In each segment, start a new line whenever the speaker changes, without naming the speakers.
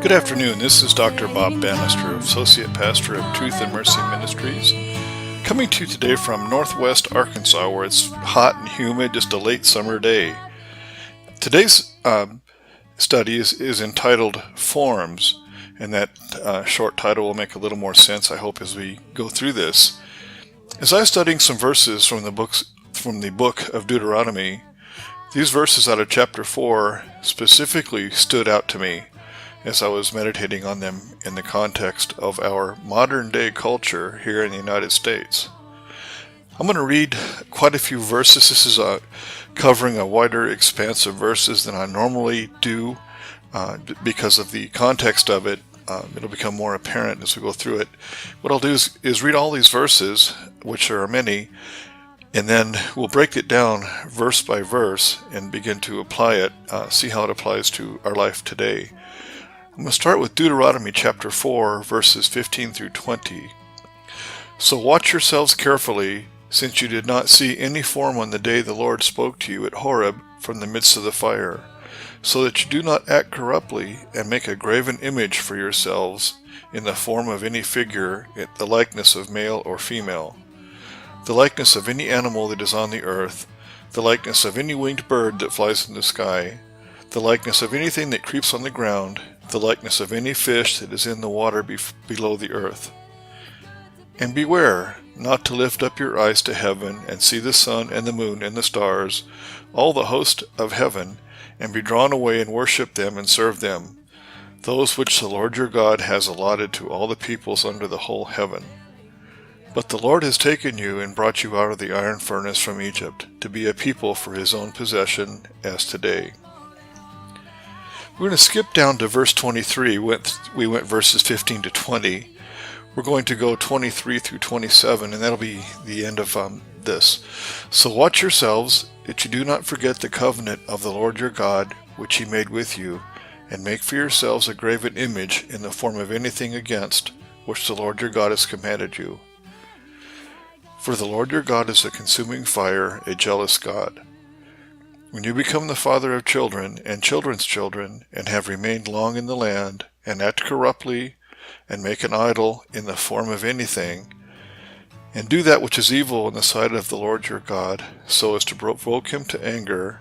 Good afternoon. This is Dr. Bob Bannister, Associate Pastor of Truth and Mercy Ministries, coming to you today from Northwest Arkansas, where it's hot and humid, just a late summer day. Today's study is entitled Forms, and that short title will make a little more sense, I hope, as we go through this. As I was studying some verses from the book of Deuteronomy, these verses out of chapter 4 specifically stood out to me as I was meditating on them in the context of our modern day culture here in the United States. I'm going to read quite a few verses. This is covering a wider expanse of verses than I normally do because of the context of it. It'll become more apparent as we go through it. What I'll do is read all these verses, which there are many, and then we'll break it down verse by verse and begin to apply it, see how it applies to our life today. I'm going to start with Deuteronomy chapter 4, verses 15 through 20. So watch yourselves carefully, since you did not see any form on the day the Lord spoke to you at Horeb from the midst of the fire, so that you do not act corruptly and make a graven image for yourselves in the form of any figure, the likeness of male or female, the likeness of any animal that is on the earth, the likeness of any winged bird that flies in the sky, the likeness of anything that creeps on the ground, the likeness of any fish that is in the water below the earth. And beware not to lift up your eyes to heaven and see the sun and the moon and the stars, all the host of heaven, and be drawn away and worship them and serve them, those which the Lord your God has allotted to all the peoples under the whole heaven. But the Lord has taken you and brought you out of the iron furnace from Egypt, to be a people for his own possession, as today. We're going to skip down to verse 23. We went verses 15 to 20. We're going to go 23 through 27, and that'll be the end of this. So watch yourselves, that you do not forget the covenant of the Lord your God, which he made with you, and make for yourselves a graven image in the form of anything against which the Lord your God has commanded you. For the Lord your God is a consuming fire, a jealous God. When you become the father of children and children's children, and have remained long in the land, and act corruptly, and make an idol in the form of anything, and do that which is evil in the sight of the Lord your God, so as to provoke him to anger,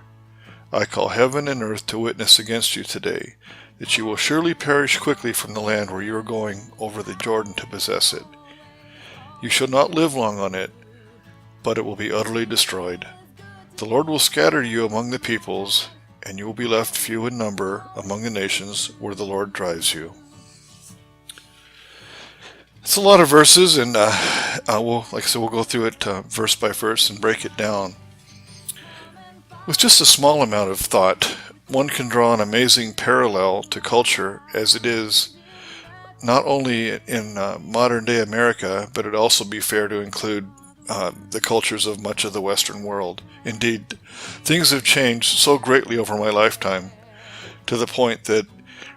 I call heaven and earth to witness against you today, that you will surely perish quickly from the land where you are going over the Jordan to possess it. You shall not live long on it, but it will be utterly destroyed. The Lord will scatter you among the peoples, and you will be left few in number among the nations where the Lord drives you. It's a lot of verses, and we'll go through it verse by verse and break it down. With just a small amount of thought, one can draw an amazing parallel to culture as it is not only in modern-day America, but it'd also be fair to include the cultures of much of the Western world. Indeed, things have changed so greatly over my lifetime, to the point that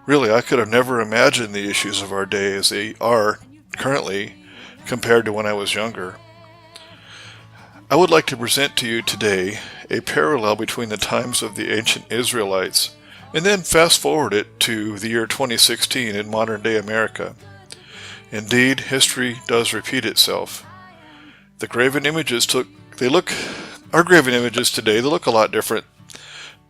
really I could have never imagined the issues of our day as they are currently compared to when I was younger. I would like to present to you today a parallel between the times of the ancient Israelites and then fast forward it to the year 2016 in modern day America. Indeed, history does repeat itself. The graven images our graven images today, they look a lot different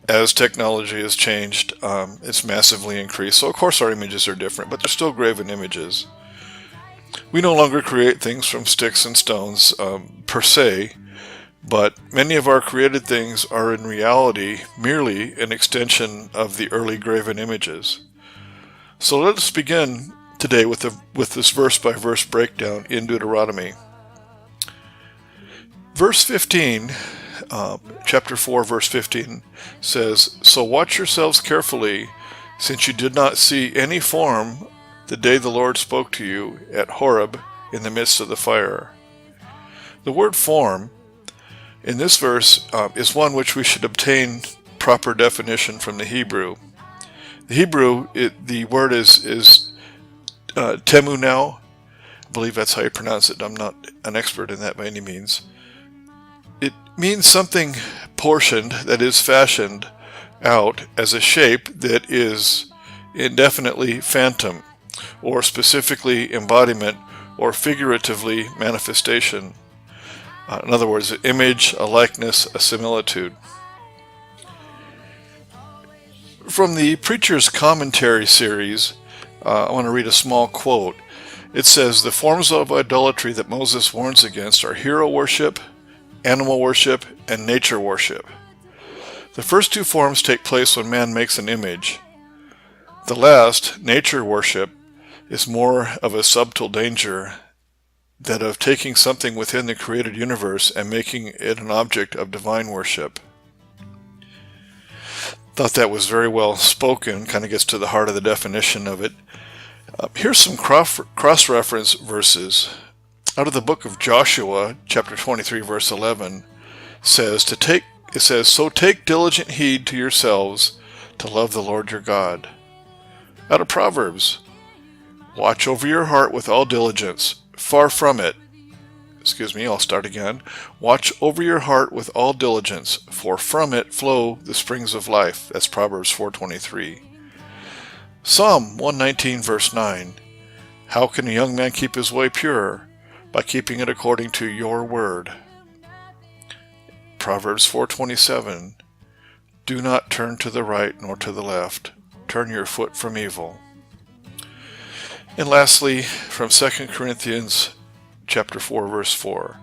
as technology has changed. It's massively increased, so of course our images are different, but they're still graven images. We no longer create things from sticks and stones per se, but many of our created things are in reality merely an extension of the early graven images. So let us begin today with this verse-by-verse breakdown in Deuteronomy. Verse 15, chapter 4, verse 15 says, So watch yourselves carefully, since you did not see any form the day the Lord spoke to you at Horeb in the midst of the fire. The word form in this verse is one which we should obtain proper definition from the Hebrew. The Hebrew, the word is temunau. I believe that's how you pronounce it. I'm not an expert in that by any means. It means something portioned, that is fashioned out as a shape that is indefinitely phantom, or specifically embodiment, or figuratively manifestation. In other words, an image, a likeness, a similitude. From the Preacher's Commentary series, I want to read a small quote. It says, "The forms of idolatry that Moses warns against are hero worship, animal worship, and nature worship. The first two forms take place when man makes an image. The last, nature worship, is more of a subtle danger, that of taking something within the created universe and making it an object of divine worship." Thought that was very well spoken, kind of gets to the heart of the definition of it. Here's some cross-reference verses. Out of the book of Joshua, chapter 23, verse 11, says, "So take diligent heed to yourselves to love the Lord your God." Out of Proverbs, "Watch over your heart with all diligence, far from it." I'll start again. "Watch over your heart with all diligence, for from it flow the springs of life." That's Proverbs 4:23. Psalm 119, verse 9. "How can a young man keep his way pure? By keeping it according to your word." Proverbs 4:27. "Do not turn to the right nor to the left. Turn your foot from evil." And lastly, from 2 Corinthians chapter 4, verse 4.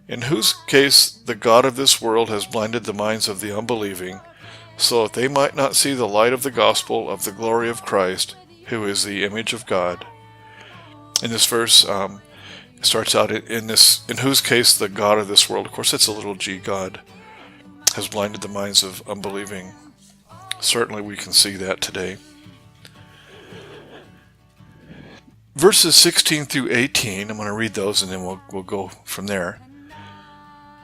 "In whose case the God of this world has blinded the minds of the unbelieving, so that they might not see the light of the gospel of the glory of Christ, who is the image of God." In this verse, it starts out in whose case the God of this world, of course it's a little g, God, has blinded the minds of unbelieving. Certainly we can see that today. Verses 16 through 18, I'm going to read those and then we'll go from there.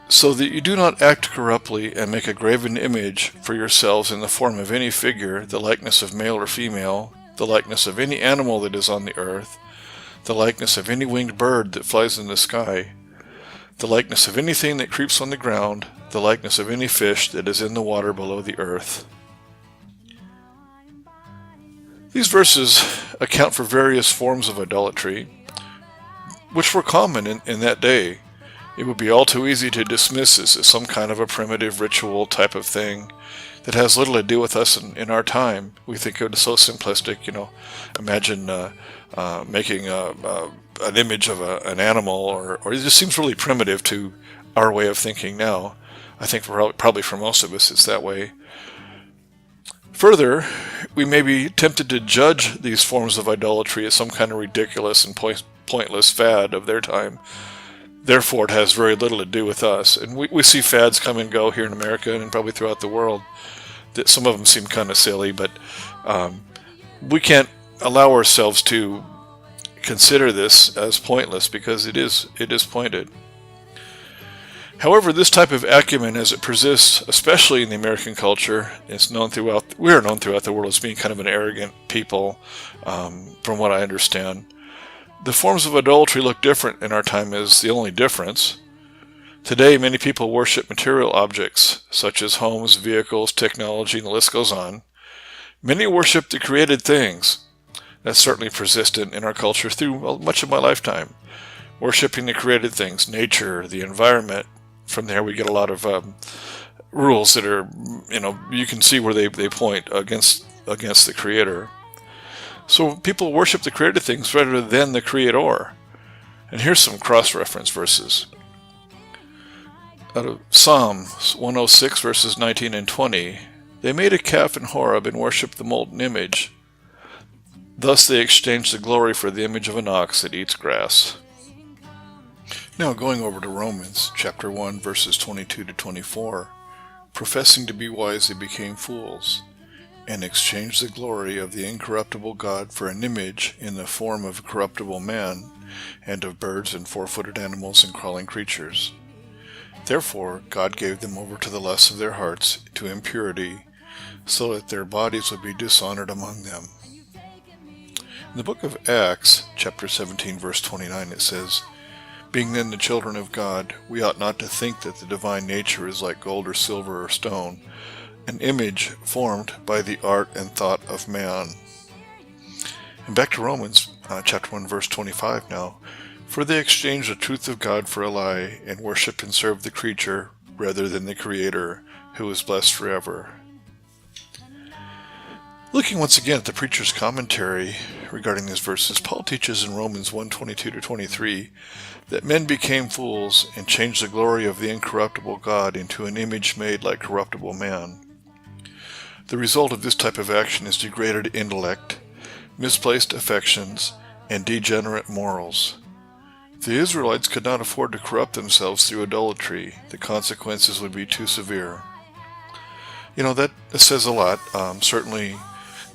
"So that you do not act corruptly and make a graven image for yourselves in the form of any figure, the likeness of male or female, the likeness of any animal that is on the earth, the likeness of any winged bird that flies in the sky, the likeness of anything that creeps on the ground, the likeness of any fish that is in the water below the earth." These verses account for various forms of idolatry, which were common in that day. It would be all too easy to dismiss this as some kind of a primitive ritual type of thing that has little to do with us in our time. We think it is so simplistic, imagine making an image of an animal, or it just seems really primitive to our way of thinking now. I think probably for most of us it's that way. Further, we may be tempted to judge these forms of idolatry as some kind of ridiculous and pointless fad of their time. Therefore, it has very little to do with us. And we see fads come and go here in America and probably throughout the world. That some of them seem kind of silly, but we can't allow ourselves to consider this as pointless, because it is pointed. However, this type of acumen, as it persists, especially in the American culture, we are known throughout the world as being kind of an arrogant people, from what I understand. The forms of idolatry look different in our time is the only difference. Today, many people worship material objects, such as homes, vehicles, technology, and the list goes on. Many worship the created things. That's certainly persistent in our culture through much of my lifetime. Worshiping the created things, nature, the environment. From there we get a lot of rules that are, you can see where they point against the Creator. So people worship the created things rather than the Creator. And here's some cross-reference verses. Out of Psalm 106, verses 19 and 20. "They made a calf in Horeb and worshipped the molten image. Thus they exchanged the glory for the image of an ox that eats grass." Now going over to Romans chapter 1, verses 22 to 24. "Professing to be wise, they became fools, and exchanged the glory of the incorruptible God for an image in the form of a corruptible man, and of birds and four-footed animals and crawling creatures. Therefore God gave them over to the lusts of their hearts, to impurity, so that their bodies would be dishonored among them." In the book of Acts, chapter 17, verse 29, it says, "Being then the children of God, we ought not to think that the divine nature is like gold or silver or stone, an image formed by the art and thought of man." And back to Romans chapter 1, verse 25 now. For they exchanged the truth of God for a lie, and worshiped and served the creature rather than the Creator, who is blessed forever. Looking once again at the preacher's commentary regarding these verses, Paul teaches in Romans 1:22-23 that men became fools and changed the glory of the incorruptible God into an image made like corruptible man. The result of this type of action is degraded intellect, misplaced affections, and degenerate morals. The Israelites could not afford to corrupt themselves through idolatry. The consequences would be too severe. That says a lot. Certainly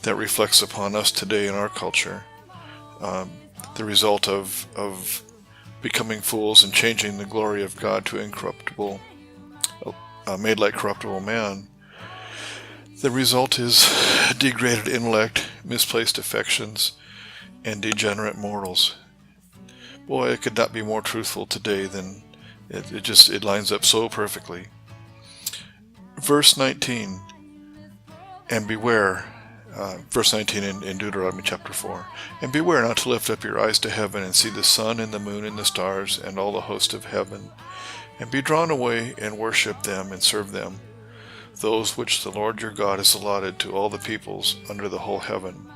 that reflects upon us today in our culture. The result of becoming fools and changing the glory of God to incorruptible, made like corruptible man. The result is degraded intellect, misplaced affections, and degenerate morals. Boy, it could not be more truthful today than it lines up so perfectly. Verse 19, and beware, verse 19 in Deuteronomy chapter 4, and beware not to lift up your eyes to heaven and see the sun and the moon and the stars and all the host of heaven, and be drawn away and worship them and serve them, those which the Lord your God has allotted to all the peoples under the whole heaven.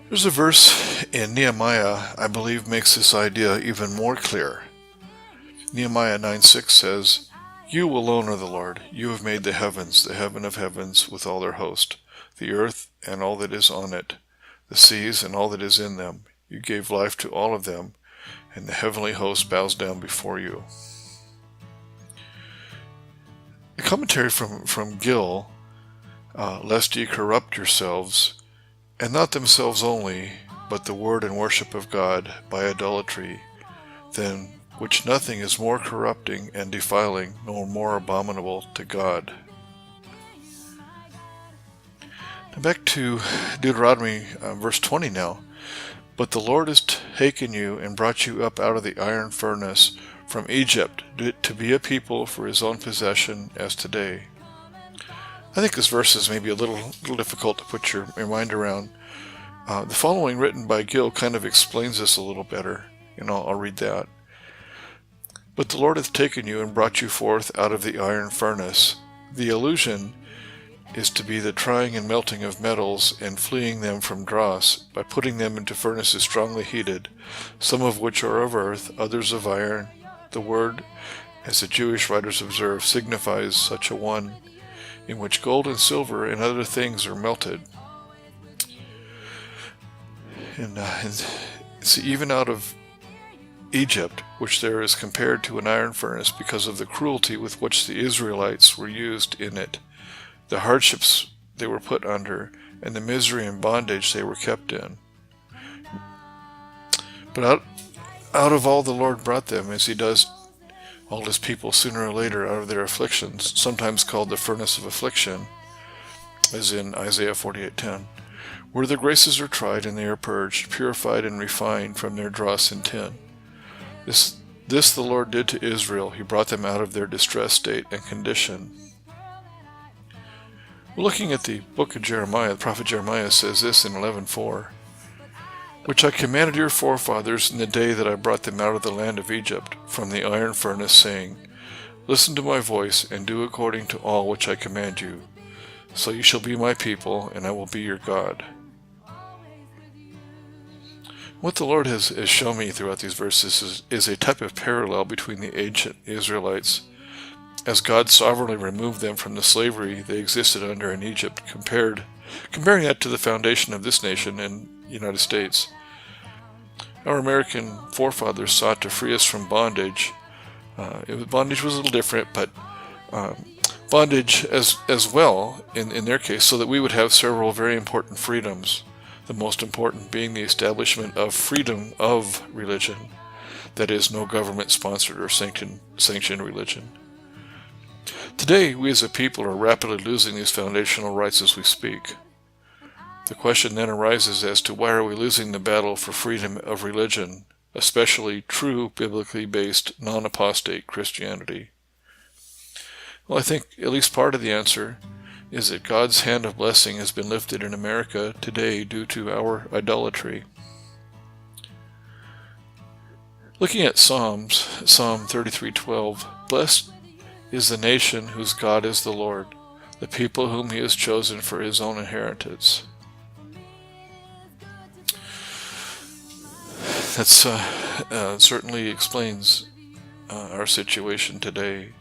There's a verse in Nehemiah, I believe, makes this idea even more clear. Nehemiah 9:6 says, You alone are the Lord. You have made the heaven of heavens with all their host, the earth and all that is on it, the seas and all that is in them. You gave life to all of them, and the heavenly host bows down before you. A commentary from Gill, lest ye corrupt yourselves, and not themselves only, but the word and worship of God by idolatry, than which nothing is more corrupting and defiling, nor more abominable to God. Now back to Deuteronomy verse 20 now. But the Lord has taken you and brought you up out of the iron furnace from Egypt to be a people for his own possession as today. I think this verse is maybe a little difficult to put your mind around. The following, written by Gill, kind of explains this a little better, and I'll read that. But the Lord hath taken you and brought you forth out of the iron furnace. The allusion is to be the trying and melting of metals and fleeing them from dross by putting them into furnaces strongly heated, some of which are of earth, others of iron. The word, as the Jewish writers observe, signifies such a one, in which gold and silver and other things are melted. And see, even out of Egypt, which there is compared to an iron furnace because of the cruelty with which the Israelites were used in it, the hardships they were put under, and the misery and bondage they were kept in. But out of all the Lord brought them, as he does all his people sooner or later out of their afflictions, sometimes called the furnace of affliction, as in Isaiah 48:10, where the graces are tried and they are purged, purified and refined from their dross and tin. This the Lord did to Israel. He brought them out of their distressed state and condition. Looking at the book of Jeremiah, the prophet Jeremiah says this in 11:4, which I commanded your forefathers in the day that I brought them out of the land of Egypt, from the iron furnace, saying, Listen to my voice, and do according to all which I command you. So you shall be my people, and I will be your God. What the Lord has shown me throughout these verses is a type of parallel between the ancient Israelites, as God sovereignly removed them from the slavery they existed under in Egypt, comparing that to the foundation of this nation in the United States. Our American forefathers sought to free us from bondage. Bondage was a little different, but bondage as well in their case, so that we would have several very important freedoms. The most important being the establishment of freedom of religion, that is, no government-sponsored or sanctioned religion. Today, we as a people are rapidly losing these foundational rights as we speak. The question then arises as to why are we losing the battle for freedom of religion, especially true biblically based non-apostate Christianity? Well, I think at least part of the answer is that God's hand of blessing has been lifted in America today due to our idolatry. Looking at Psalms, Psalm 33:12, "Blessed is the nation whose God is the Lord, the people whom he has chosen for his own inheritance." That certainly explains our situation today.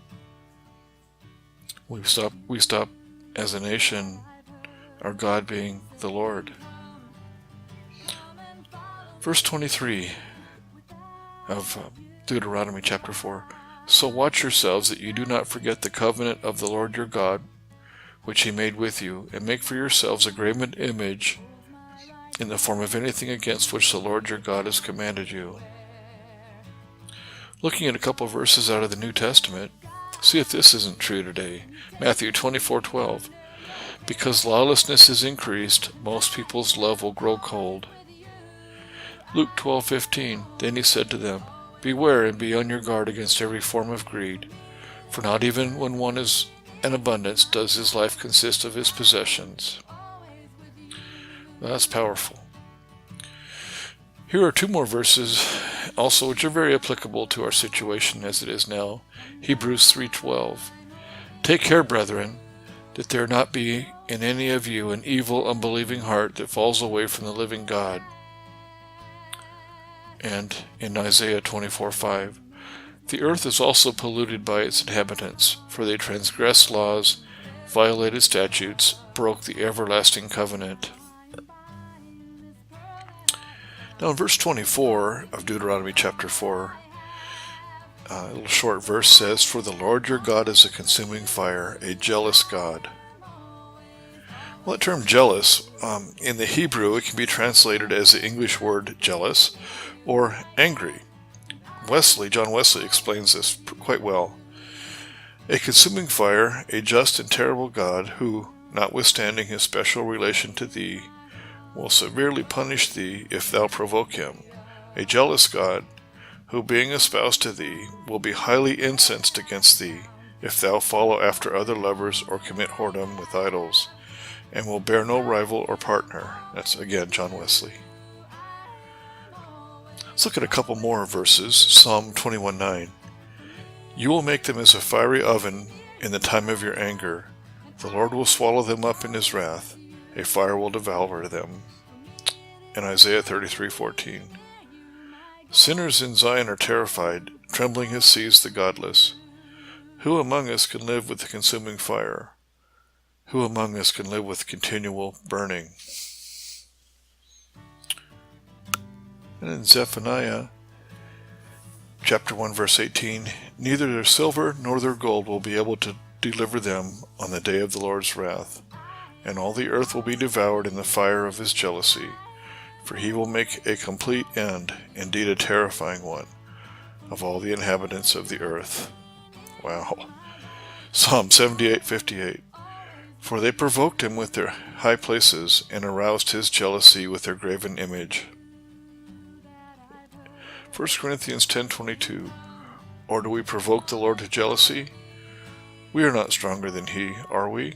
We stop as a nation, our God being the Lord. Verse 23 of Deuteronomy chapter 4. "So watch yourselves that you do not forget the covenant of the Lord your God, which he made with you, and make for yourselves a graven image in the form of anything against which the Lord your God has commanded you." Looking at a couple of verses out of the New Testament, see if this isn't true today. Matthew 24:12. "Because lawlessness is increased, most people's love will grow cold." Luke 12:15. "Then he said to them, Beware and be on your guard against every form of greed, for not even when one is in abundance does his life consist of his possessions." That's powerful. Here are two more verses also which are very applicable to our situation as it is now. Hebrews 3:12. "Take care, brethren, that there not be in any of you an evil, unbelieving heart that falls away from the living God." And in Isaiah 24:5, "The earth is also polluted by its inhabitants, for they transgressed laws, violated statutes, broke the everlasting covenant." Now in verse 24 of Deuteronomy chapter 4, a little short verse says, "For the Lord your God is a consuming fire, a jealous God." Well, that term jealous, in the Hebrew, it can be translated as the English word jealous or angry. John Wesley explains this quite well. "A consuming fire, a just and terrible God, who, notwithstanding his special relation to thee, will severely punish thee if thou provoke him. A jealous God, who being espoused to thee, will be highly incensed against thee, if thou follow after other lovers or commit whoredom with idols, and will bear no rival or partner." That's again John Wesley. Let's look at a couple more verses. Psalm 21:9. "You will make them as a fiery oven in the time of your anger. The Lord will swallow them up in his wrath. A fire will devour them." And Isaiah 33:14. "Sinners in Zion are terrified, trembling has seized the godless. Who among us can live with the consuming fire? Who among us can live with continual burning?" And in Zephaniah chapter 1 verse 18, "Neither their silver nor their gold will be able to deliver them on the day of the Lord's wrath, and all the earth will be devoured in the fire of his jealousy, for he will make a complete end, indeed a terrifying one, of all the inhabitants of the earth." Wow. Psalm 78:58. "For they provoked him with their high places, and aroused his jealousy with their graven image." 1 Corinthians 10:22. "Or do we provoke the Lord to jealousy? We are not stronger than he, are we?"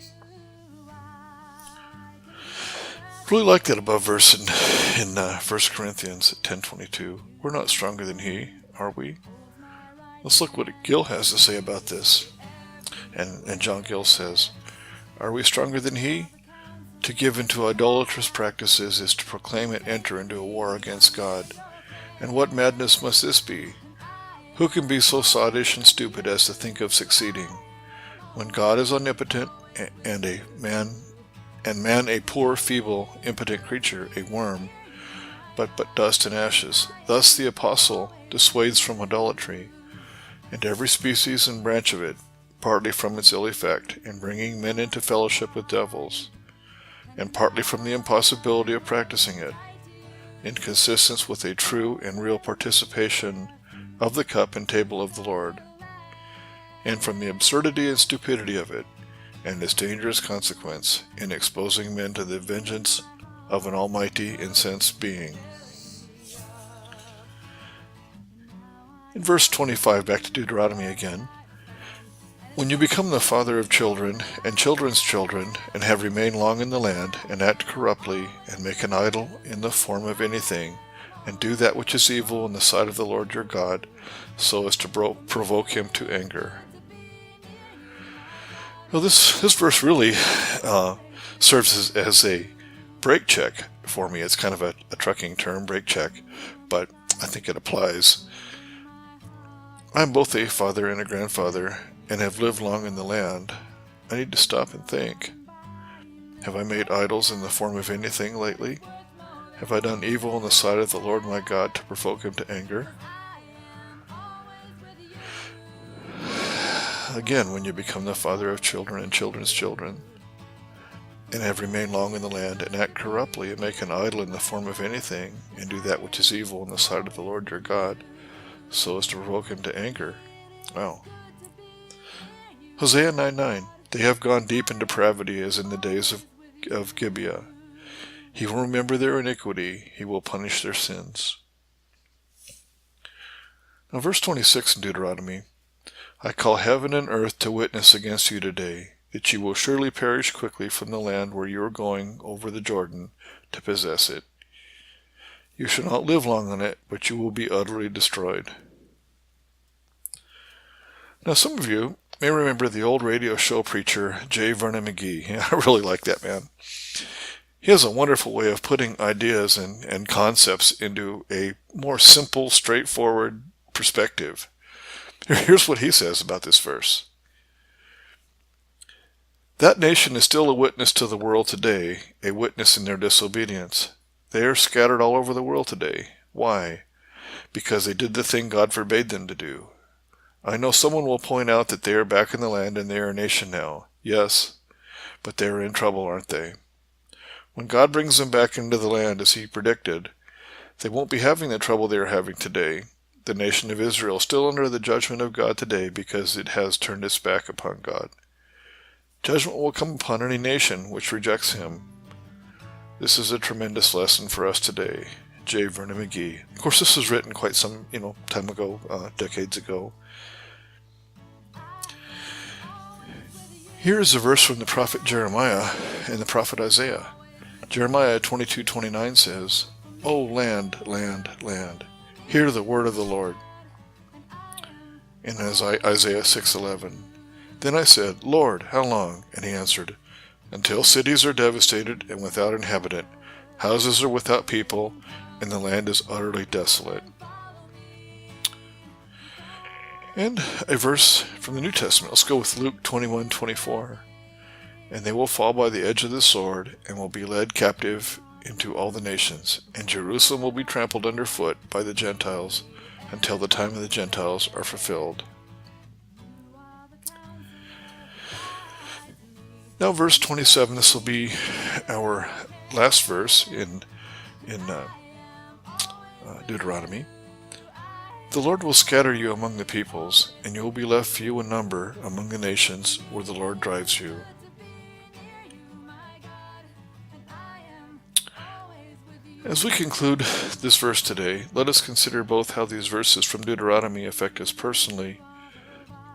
Really like that above verse in 1 Corinthians 10:22. We're not stronger than he, are we? Let's look what Gill has to say about this. And John Gill says, "Are we stronger than he? To give into idolatrous practices is to proclaim and enter into a war against God. And what madness must this be? Who can be so sottish and stupid as to think of succeeding, when God is omnipotent and man a poor, feeble, impotent creature, a worm, but dust and ashes? Thus the apostle dissuades from idolatry, and every species and branch of it, partly from its ill effect in bringing men into fellowship with devils, and partly from the impossibility of practicing it, in consistence with a true and real participation of the cup and table of the Lord, and from the absurdity and stupidity of it, and its dangerous consequence in exposing men to the vengeance of an almighty incensed being." In verse 25, back to Deuteronomy again, When you become the father of children and children's children, and have remained long in the land, and act corruptly, and make an idol in the form of anything, and do that which is evil in the sight of the Lord your God, so as to provoke him to anger. Well, this verse really serves as a brake check for me. It's kind of a trucking term, brake check, but I think it applies. I'm both a father and a grandfather, and have lived long in the land. I need to stop and think. Have I made idols in the form of anything lately? Have I done evil in the sight of the Lord my God to provoke him to anger? Again, when you become the father of children and children's children, and have remained long in the land, and act corruptly, and make an idol in the form of anything, and do that which is evil in the sight of the Lord your God, so as to provoke him to anger. Wow. Hosea 9:9. They have gone deep in depravity as in the days of Gibeah. He will remember their iniquity. He will punish their sins. Now verse 26 in Deuteronomy. I call heaven and earth to witness against you today, that you will surely perish quickly from the land where you are going over the Jordan to possess it. You shall not live long on it, but you will be utterly destroyed. Now some of you may remember the old radio show preacher J. Vernon McGee. I really like that man. He has a wonderful way of putting ideas and concepts into a more simple, straightforward perspective. Here's what he says about this verse. That nation is still a witness to the world today, a witness in their disobedience. They are scattered all over the world today. Why? Because they did the thing God forbade them to do. I know someone will point out that they are back in the land and they are a nation now. Yes, but they are in trouble, aren't they? When God brings them back into the land as he predicted, they won't be having the trouble they are having today. The nation of Israel is still under the judgment of God today because it has turned its back upon God. Judgment will come upon any nation which rejects him. This is a tremendous lesson for us today. J. Vernon McGee. Of course, this was written quite some time ago, decades ago. Here is a verse from the prophet Jeremiah and the prophet Isaiah. Jeremiah 22:29 says, O land, land, land, hear the word of the Lord. And Isaiah 6:11. Then I said, Lord, how long? And he answered, until cities are devastated and without inhabitant, houses are without people, and the land is utterly desolate. And a verse from the New Testament. Let's go with Luke 21:24. And they will fall by the edge of the sword, and will be led captive into all the nations, and Jerusalem will be trampled underfoot by the Gentiles, until the time of the Gentiles are fulfilled. Now verse 27, this will be our last verse in Deuteronomy. The Lord will scatter you among the peoples, and you will be left few in number among the nations where the Lord drives you. As we conclude this verse today, let us consider both how these verses from Deuteronomy affect us personally,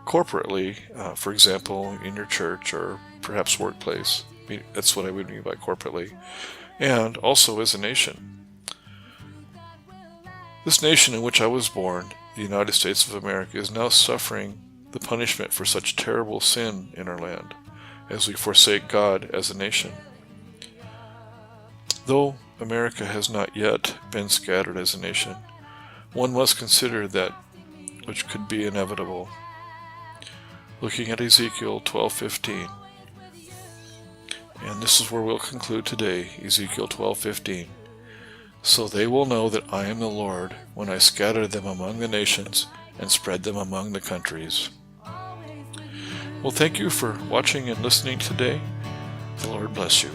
corporately, for example, in your church or perhaps workplace. That's what I would mean by corporately, and also as a nation. This nation in which I was born, the United States of America, is now suffering the punishment for such terrible sin in our land, as we forsake God as a nation. Though America has not yet been scattered as a nation, one must consider that which could be inevitable. Looking at Ezekiel 12:15, and this is where we'll conclude today, Ezekiel 12:15. So they will know that I am the Lord when I scatter them among the nations and spread them among the countries. Well, thank you for watching and listening today. The Lord bless you.